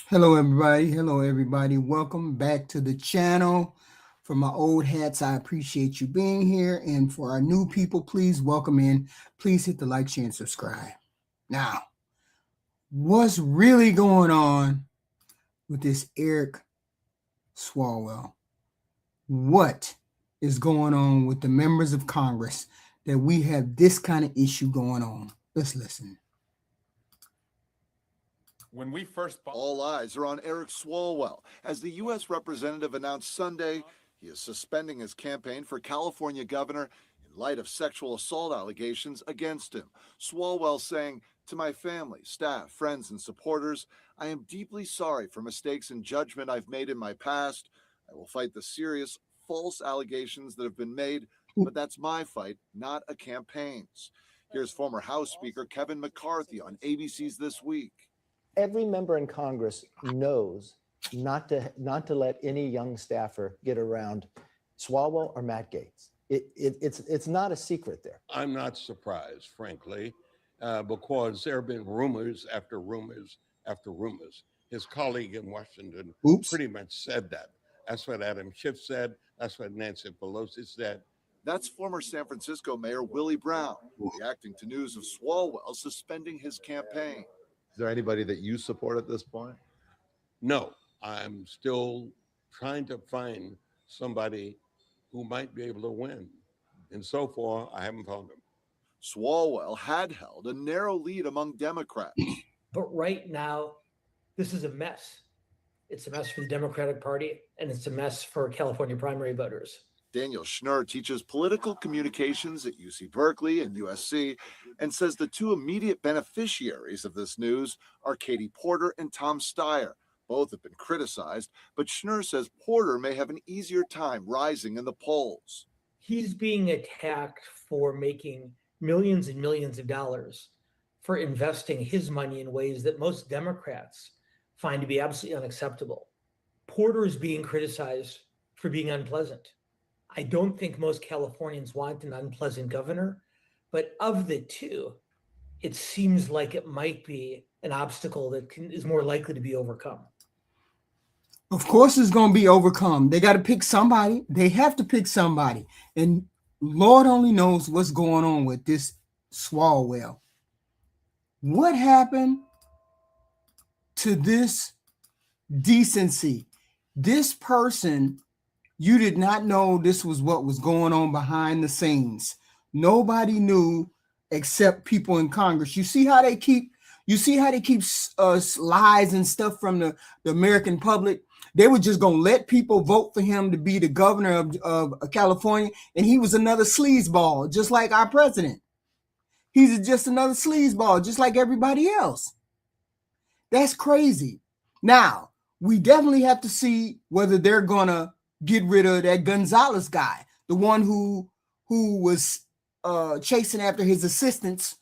Hello, everybody. Hello, everybody. Welcome back to the channel. For my old hats, I appreciate you being here. And for our new people, please welcome in. Please hit the like, share, and subscribe. Now, what's really going on with this Eric Swalwell? What is going on with the members of Congress that we have this kind of issue going on? Let's listen. When we first All eyes are on Eric Swalwell as the U.S. representative announced Sunday he is suspending his campaign for California governor in light of sexual assault allegations against him. Swalwell saying, "To my family, staff, friends, and supporters, I am deeply sorry for mistakes in judgment I've made in my past. I will fight the serious, false allegations that have been made, but that's my fight, not a campaign's." Here's former House Speaker Kevin McCarthy on ABC's This Week. Every member in Congress knows not to let any young staffer get around Swalwell or Matt Gaetz. It's not a secret there. I'm not surprised, frankly, because there have been rumors after rumors after rumors. His colleague in Washington pretty much said that. That's what Adam Schiff said. That's what Nancy Pelosi said. That's former San Francisco Mayor Willie Brown, reacting to news of Swalwell suspending his campaign. Is there anybody that you support at this point? No, I'm still trying to find somebody who might be able to win. And so far, I haven't found him. Swalwell had held a narrow lead among Democrats. But right now, this is a mess. It's a mess for the Democratic Party, and it's a mess for California primary voters. Daniel Schnurr teaches political communications at UC Berkeley and USC and says the two immediate beneficiaries of this news are Katie Porter and Tom Steyer. Both have been criticized, but Schnurr says Porter may have an easier time rising in the polls. He's being attacked for making millions and millions of dollars for investing his money in ways that most Democrats find to be absolutely unacceptable. Porter is being criticized for being unpleasant. I don't think most Californians want an unpleasant governor, but of the two, it seems like it might be an obstacle that is more likely to be overcome. Of course it's going to be overcome. They got to pick somebody. They have to pick somebody. And Lord only knows what's going on with this Swalwell. What happened to this decency? This person, you did not know this was what was going on behind the scenes. Nobody knew except people in Congress. You see how they keep lies and stuff from the American public. They were just going to let people vote for him to be the governor of California. And he was another sleazeball, just like our president. He's just another sleazeball, just like everybody else. That's crazy. Now, we definitely have to see whether they're going to get rid of that Gonzalez guy, the one who was chasing after his assistants,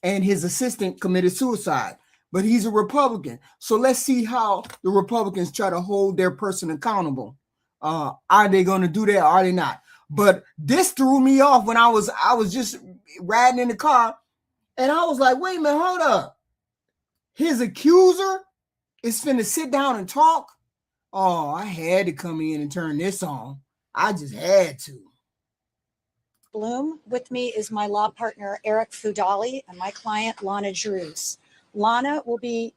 and his assistant committed suicide. But he's a Republican. So let's see how the Republicans try to hold their person accountable. Are they going to do that or are they not? But this threw me off when I was just riding in the car, and I was like, wait a minute, hold up. His accuser is finna sit down and talk. Oh, I had to come in and turn this on. I just had to. Bloom. With me is my law partner, Eric Swalwell, and my client, Lana Drews. Lana will be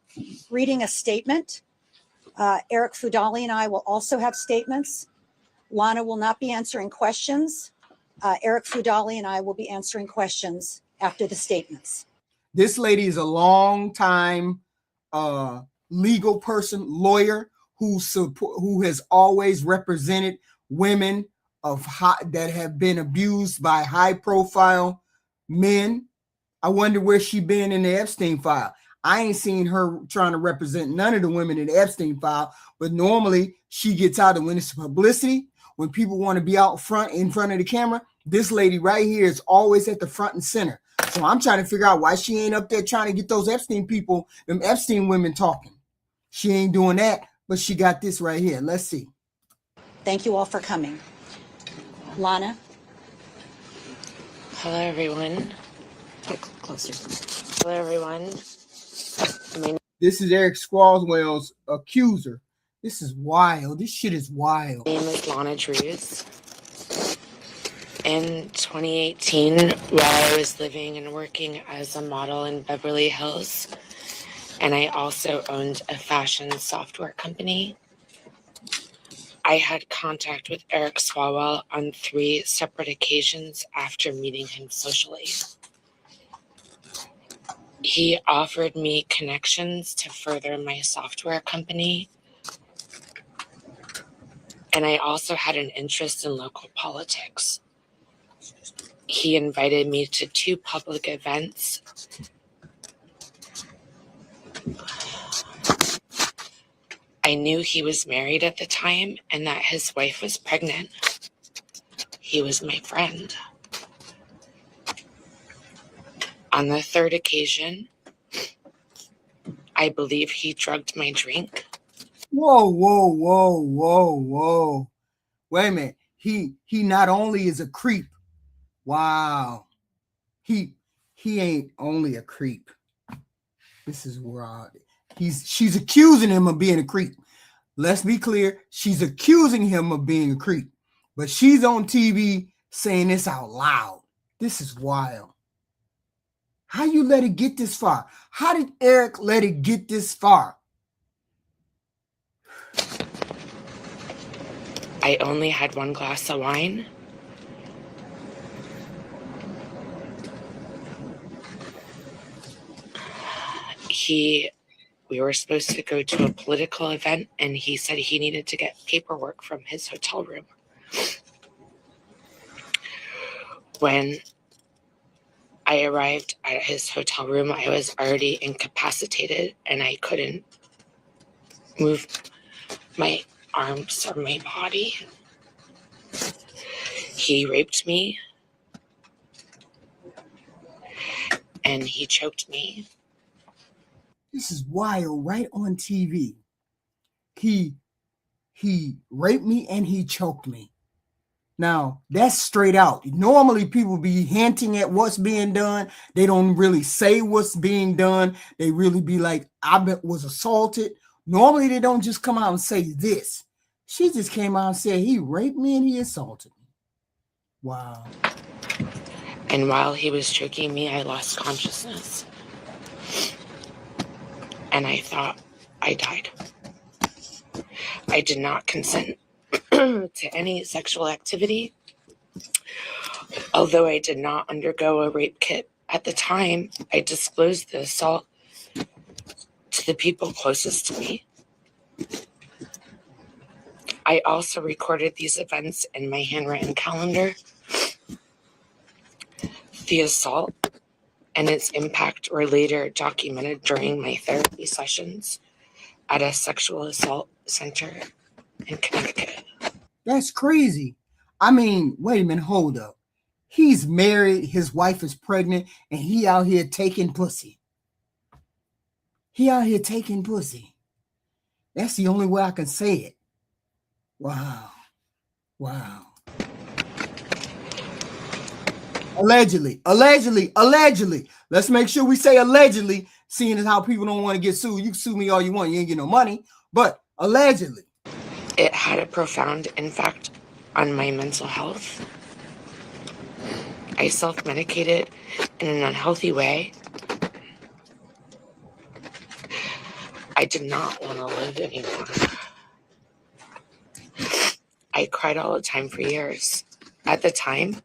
reading a statement. Eric Swalwell and I will also have statements. Lana will not be answering questions. Eric Swalwell and I will be answering questions after the statements. This lady is a long time legal person, lawyer, who has always represented women that have been abused by high-profile men. I wonder where she been in the Epstein file. I ain't seen her trying to represent none of the women in the Epstein file, but normally she gets out when it's publicity, when people want to be out front in front of the camera. This lady right here is always at the front and center. So I'm trying to figure out why she ain't up there trying to get those Epstein people, them Epstein women talking. She ain't doing that, but she got this right here. Let's see. Thank you all for coming. Lana. Hello, everyone. Get closer. Hello, everyone. My name This is Eric Swalwell's Accuser. This is wild. This shit is wild. My name is Lana Drews. In 2018, while I was living and working as a model in Beverly Hills, and I also owned a fashion software company, I had contact with Eric Swalwell on 3 separate occasions after meeting him socially. He offered me connections to further my software company, and I also had an interest in local politics. He invited me to 2 public events. I knew he was married at the time and that his wife was pregnant. He was my friend. On the 3rd occasion, I believe he drugged my drink. Whoa, whoa, whoa, whoa, whoa. Wait a minute. He not only is a creep. Wow. He ain't only a creep. This is wild. She's accusing him of being a creep. Let's be clear. She's accusing him of being a creep. But she's on TV saying this out loud. This is wild. How you let it get this far? How did Eric let it get this far? I only had 1 glass of wine. We were supposed to go to a political event, and he said he needed to get paperwork from his hotel room. When I arrived at his hotel room, I was already incapacitated, and I couldn't move my arms or my body. He raped me, and he choked me. This is wild, right on TV. He raped me and he choked me. Now, that's straight out. Normally, people be hinting at what's being done. They don't really say what's being done. They really be like, I was assaulted. Normally, they don't just come out and say this. She just came out and said, he raped me and he assaulted me. Wow. And while he was choking me, I lost consciousness. And I thought I died. I did not consent to any sexual activity. Although I did not undergo a rape kit at the time, I disclosed the assault to the people closest to me. I also recorded these events in my handwritten calendar. The assault and its impact were later documented during my therapy sessions at a sexual assault center in Connecticut. That's crazy. I mean, wait a minute, hold up. He's married, his wife is pregnant, and he out here taking pussy. He out here taking pussy. That's the only way I can say it. Wow. Wow. Allegedly. Let's make sure we say allegedly, seeing as how people don't want to get sued. You can sue me all you want. You ain't get no money. But allegedly. It had a profound impact on my mental health. I self-medicated in an unhealthy way. I did not want to live anymore. I cried all the time for years. At the time,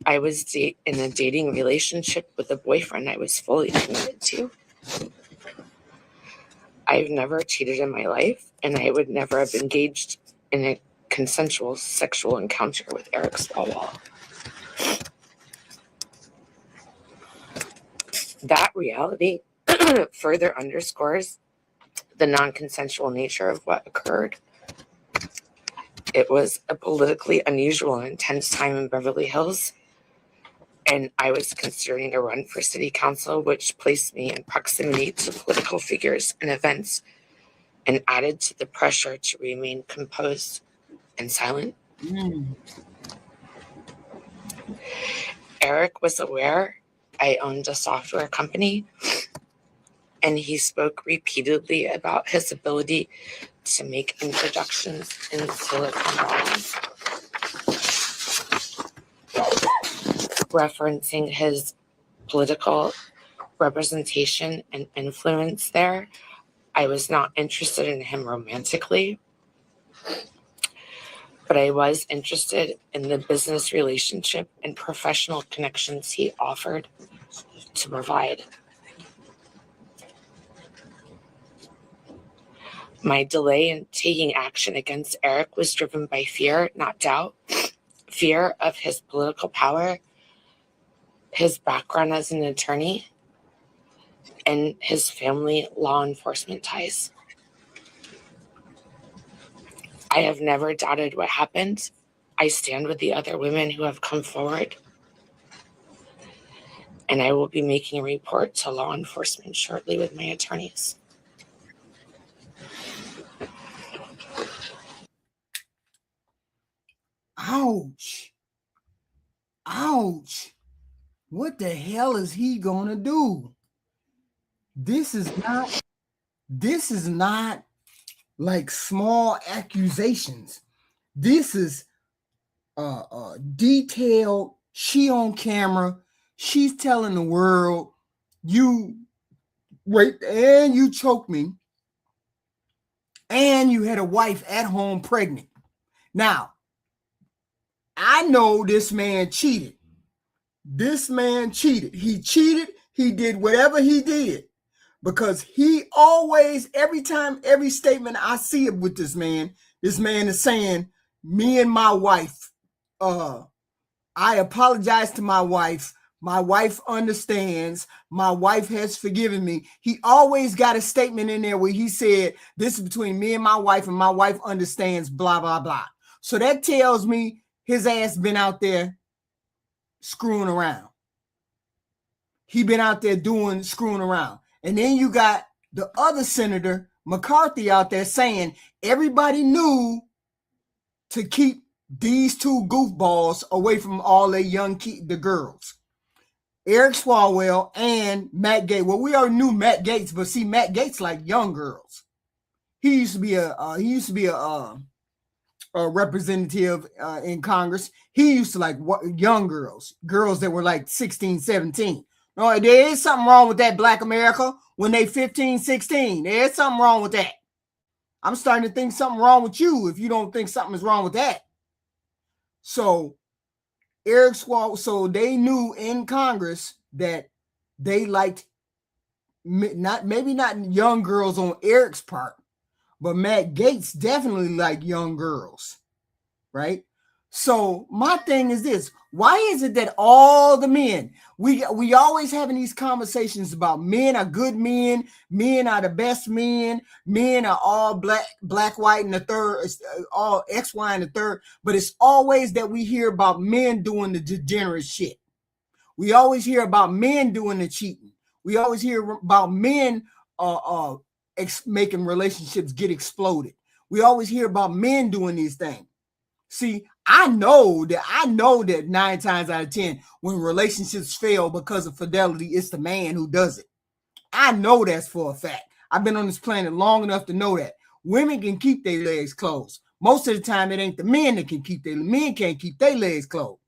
I was in a dating relationship with a boyfriend I was fully committed to. I've never cheated in my life, and I would never have engaged in a consensual sexual encounter with Eric Swalwell. That reality further underscores the non-consensual nature of what occurred. It was a politically unusual and intense time in Beverly Hills, and I was considering a run for city council, which placed me in proximity to political figures and events and added to the pressure to remain composed and silent. Eric was aware I owned a software company and he spoke repeatedly about his ability to make introductions in Silicon Valley, referencing his political representation and influence there. I was not interested in him romantically, but I was interested in the business relationship and professional connections he offered to provide. My delay in taking action against Eric was driven by fear, not doubt. Fear of his political power, his background as an attorney, and his family law enforcement ties. I have never doubted what happened. I stand with the other women who have come forward, and I will be making a report to law enforcement shortly with my attorneys. Ouch. Ouch. What the hell is he gonna do? This is not like small accusations. This is detailed. She on camera. She's telling the world, you raped and you choked me, and you had a wife at home pregnant. Now, I know this man cheated. This man cheated. He cheated. He did whatever he did, because he always, every time, every statement I see it with this man is saying, me and my wife, I apologize to my wife. My wife understands. My wife has forgiven me. He always got a statement in there where he said, this is between me and my wife understands, blah, blah, blah. So that tells me his ass been out there screwing around. He been out there screwing around. And then you got the other Senator McCarthy out there saying everybody knew to keep these two goofballs away from all the the girls. Eric Swalwell and Matt Gaetz. Well, we already knew Matt Gaetz, but see, Matt Gaetz like young girls. He used to be a representative in Congress. He used to like young girls that were like 16, 17. No, there is something wrong with that, Black America, when they 15, 16. There's something wrong with that. I'm starting to think something wrong with you if you don't think something is wrong with that. So Eric Swalwell, so they knew in Congress that they liked maybe not young girls on Eric's part, but Matt Gaetz definitely liked young girls, right? So my thing is this: why is it that all the men, we always having these conversations about men are good men, men are the best men are all black, white, and the third, all X, Y, and the third, but it's always that we hear about men doing the degenerate shit. We always hear about men doing the cheating. We always hear about men making relationships get exploded. We always hear about men doing these things. See, I know that 9 times out of 10, when relationships fail because of fidelity, it's the man who does it. I know that's for a fact. I've been on this planet long enough to know that women can keep their legs closed. Most of the time, it ain't the men that can keep men can't keep their legs closed,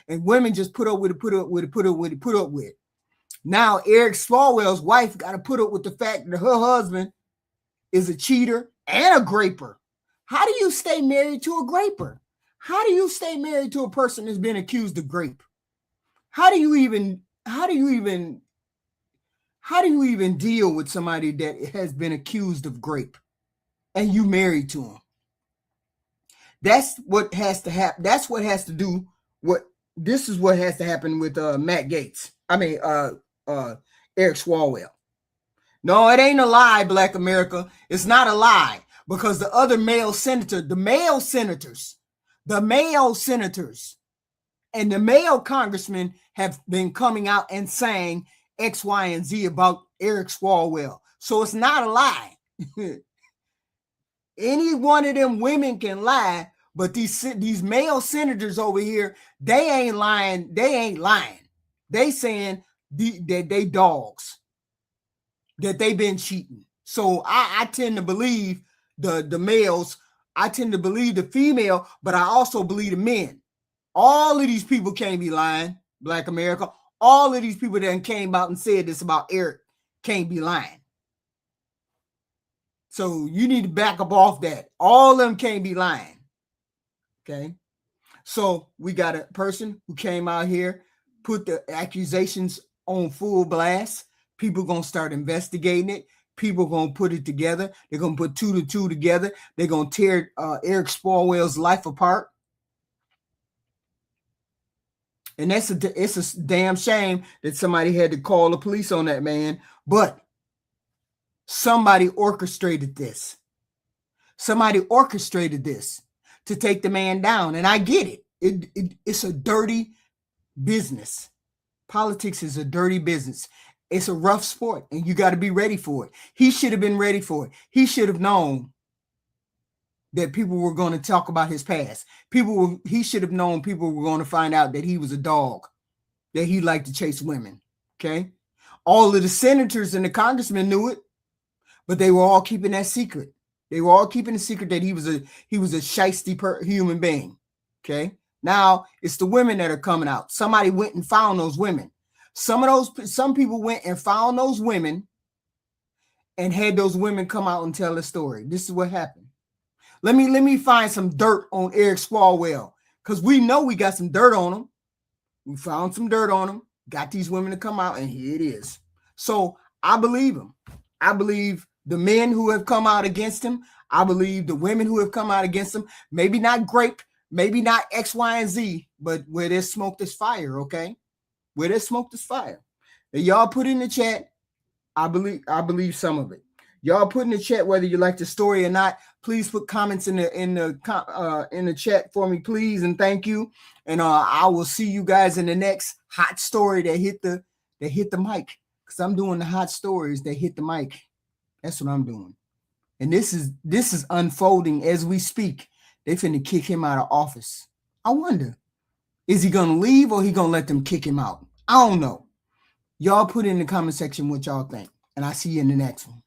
and women just put up with it. Now, Eric Swalwell's wife got to put up with the fact that her husband is a cheater and a graper. How do you stay married to a graper? How do you stay married to a person that's been accused of rape? How do you even deal with somebody that has been accused of rape and you married to him? That's what has to happen. This is what has to happen with Matt Gaetz. Eric Swalwell. No, it ain't a lie, Black America. It's not a lie, because the other male senators and the male congressmen have been coming out and saying X, Y, and Z about Eric Swalwell. So it's not a lie. Any one of them women can lie, but these male senators over here, they ain't lying. They saying that they dogs. that they've been cheating. So I tend to believe the males. I tend to believe the female, but I also believe the men. All of these people can't be lying, Black America. All of these people that came out and said this about Eric can't be lying. So you need to back up off that. All of them can't be lying. Okay. So we got a person who came out here, put the accusations on full blast. People going to start investigating it. People going to put it together. They're going to put 2 to 2 together. They're going to tear Eric Swalwell's life apart. And it's a damn shame that somebody had to call the police on that man. But somebody orchestrated this. Somebody orchestrated this to take the man down. And I get it. It's a dirty business. Politics is a dirty business. It's a rough sport, and you got to be ready for it. He should have been ready for it. He should have known that people were going to talk about his past. He should have known people were going to find out that he was a dog, that he liked to chase women. Okay. All of the senators and the congressmen knew it, but they were all keeping that secret. They were all keeping the secret that he was a shiesty human being. Okay. Now it's the women that are coming out. Somebody went and found those women. Some people went and found those women and had those women come out and tell the story. This is what happened. Let me find some dirt on Eric Swalwell, because we know we got some dirt on him. We found some dirt on him, got these women to come out, and here it is. So I believe him. I believe the men who have come out against him. I believe the women who have come out against him. Maybe not grape, maybe not X, Y, and Z, but where there's smoke, there's fire, okay? Where there's smoke, there's fire. And y'all put in the chat, I believe some of it. Y'all put in the chat whether you like the story or not. Please put comments in the chat for me, please, and thank you. And I will see you guys in the next hot story that hit the mic, because I'm doing the hot stories that hit the mic. That's what I'm doing. And this is unfolding as we speak. They finna kick him out of office. I wonder, is he gonna leave or he gonna let them kick him out? I don't know. Y'all put in the comment section what y'all think, and I'll see you in the next one.